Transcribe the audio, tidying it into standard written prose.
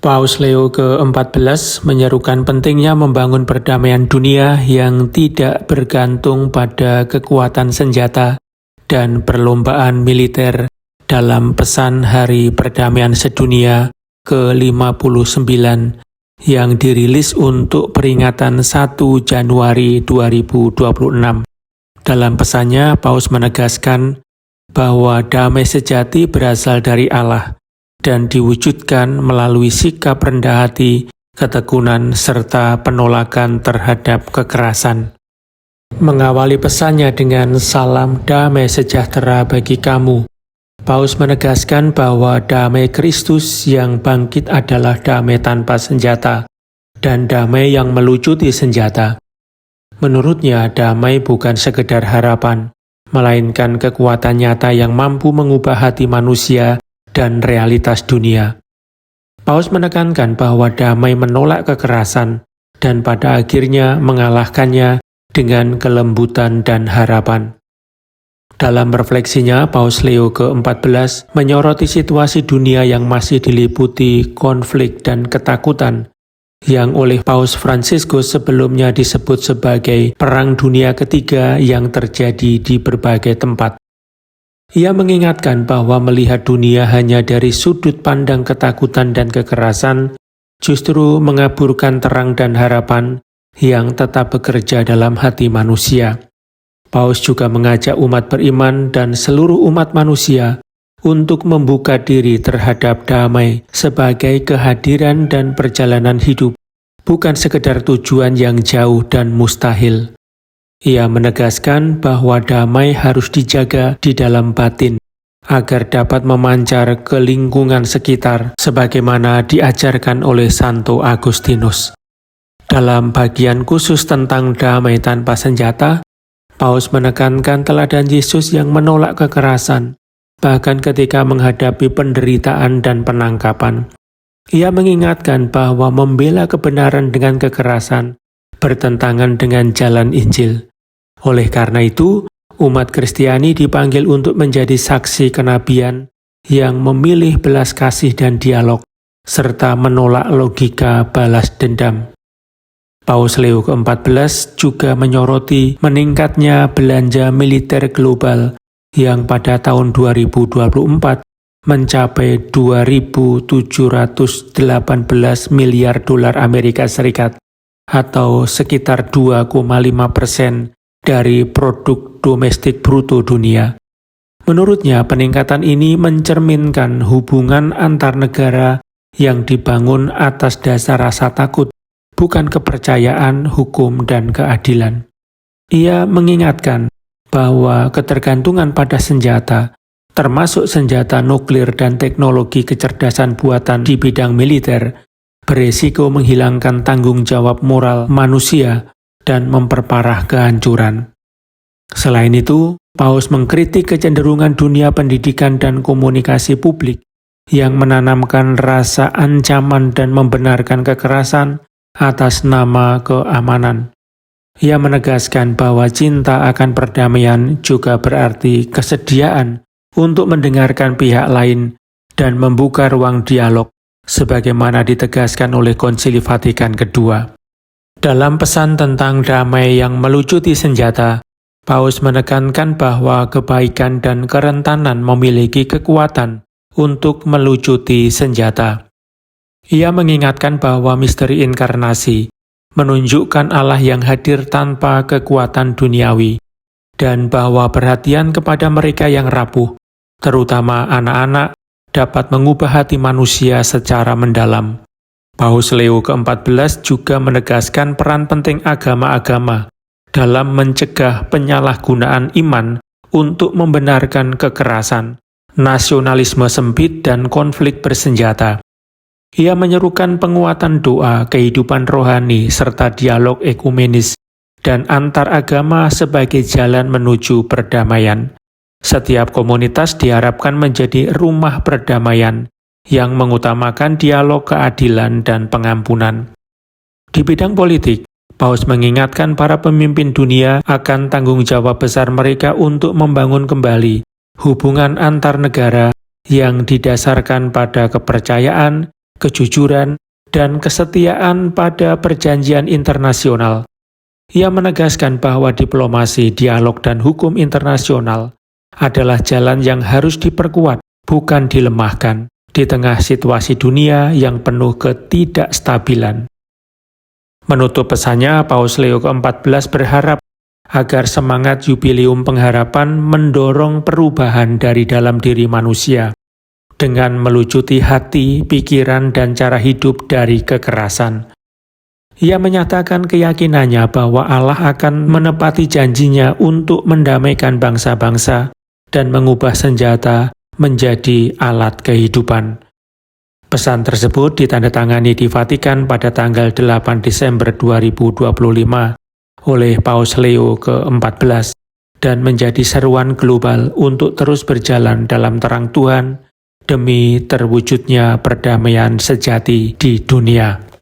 Paus Leo ke-14 menyerukan pentingnya membangun perdamaian dunia yang tidak bergantung pada kekuatan senjata dan perlombaan militer dalam pesan Hari Perdamaian Sedunia ke-59 yang dirilis untuk peringatan 1 Januari 2026. Dalam pesannya, Paus menegaskan bahwa damai sejati berasal dari Allah dan diwujudkan melalui sikap rendah hati, ketekunan, serta penolakan terhadap kekerasan. Mengawali pesannya dengan salam damai sejahtera bagi kamu, Paus menegaskan bahwa damai Kristus yang bangkit adalah damai tanpa senjata dan damai yang melucuti senjata. Menurutnya, damai bukan sekedar harapan, melainkan kekuatan nyata yang mampu mengubah hati manusia dan realitas dunia. Paus menekankan bahwa damai menolak kekerasan dan pada akhirnya mengalahkannya dengan kelembutan dan harapan. Dalam refleksinya, Paus Leo ke-14 menyoroti situasi dunia yang masih diliputi konflik dan ketakutan yang oleh Paus Fransiskus sebelumnya disebut sebagai Perang Dunia Ketiga yang terjadi di berbagai tempat. Ia mengingatkan bahwa melihat dunia hanya dari sudut pandang ketakutan dan kekerasan justru mengaburkan terang dan harapan yang tetap bekerja dalam hati manusia. Paus juga mengajak umat beriman dan seluruh umat manusia untuk membuka diri terhadap damai sebagai kehadiran dan perjalanan hidup, bukan sekedar tujuan yang jauh dan mustahil. Ia menegaskan bahwa damai harus dijaga di dalam batin, agar dapat memancar ke lingkungan sekitar sebagaimana diajarkan oleh Santo Agustinus. Dalam bagian khusus tentang damai tanpa senjata, Paus menekankan teladan Yesus yang menolak kekerasan, bahkan ketika menghadapi penderitaan dan penangkapan. Ia mengingatkan bahwa membela kebenaran dengan kekerasan bertentangan dengan jalan Injil. Oleh karena itu, umat Kristiani dipanggil untuk menjadi saksi kenabian yang memilih belas kasih dan dialog, serta menolak logika balas dendam. Paus Leo ke-14 juga menyoroti meningkatnya belanja militer global yang pada tahun 2024 mencapai 2.718 miliar dolar Amerika Serikat atau sekitar 2,5% dari produk domestik bruto dunia. Menurutnya, peningkatan ini mencerminkan hubungan antar negara yang dibangun atas dasar rasa takut, bukan kepercayaan, hukum, dan keadilan. Ia mengingatkan bahwa ketergantungan pada senjata, termasuk senjata nuklir dan teknologi kecerdasan buatan di bidang militer, beresiko menghilangkan tanggung jawab moral manusia dan memperparah kehancuran. Selain itu, Paus mengkritik kecenderungan dunia pendidikan dan komunikasi publik yang menanamkan rasa ancaman dan membenarkan kekerasan atas nama keamanan. Ia menegaskan bahwa cinta akan perdamaian juga berarti kesediaan untuk mendengarkan pihak lain dan membuka ruang dialog, sebagaimana ditegaskan oleh Konsili Vatikan II. Dalam pesan tentang damai yang melucuti senjata, Paus menekankan bahwa kebaikan dan kerentanan memiliki kekuatan untuk melucuti senjata. Ia mengingatkan bahwa misteri inkarnasi menunjukkan Allah yang hadir tanpa kekuatan duniawi, dan bahwa perhatian kepada mereka yang rapuh, terutama anak-anak, dapat mengubah hati manusia secara mendalam. Paus Leo ke-14 juga menegaskan peran penting agama-agama dalam mencegah penyalahgunaan iman untuk membenarkan kekerasan, nasionalisme sempit, dan konflik bersenjata. Ia menyerukan penguatan doa, kehidupan rohani, serta dialog ekumenis dan antar agama sebagai jalan menuju perdamaian. Setiap komunitas diharapkan menjadi rumah perdamaian yang mengutamakan dialog, keadilan, dan pengampunan. Di bidang politik, Paus mengingatkan para pemimpin dunia akan tanggung jawab besar mereka untuk membangun kembali hubungan antar negara yang didasarkan pada kepercayaan, kejujuran, dan kesetiaan pada perjanjian internasional. Ia menegaskan bahwa diplomasi, dialog, dan hukum internasional adalah jalan yang harus diperkuat, bukan dilemahkan, di tengah situasi dunia yang penuh ketidakstabilan. Menutup pesannya, Paus Leo ke-14 berharap agar semangat Yubileum Pengharapan mendorong perubahan dari dalam diri manusia, dengan melucuti hati, pikiran, dan cara hidup dari kekerasan. Ia menyatakan keyakinannya bahwa Allah akan menepati janjinya untuk mendamaikan bangsa-bangsa dan mengubah senjata menjadi alat kehidupan. Pesan tersebut ditandatangani di Vatikan pada tanggal 8 Desember 2025 oleh Paus Leo ke-14 dan menjadi seruan global untuk terus berjalan dalam terang Tuhan demi terwujudnya perdamaian sejati di dunia.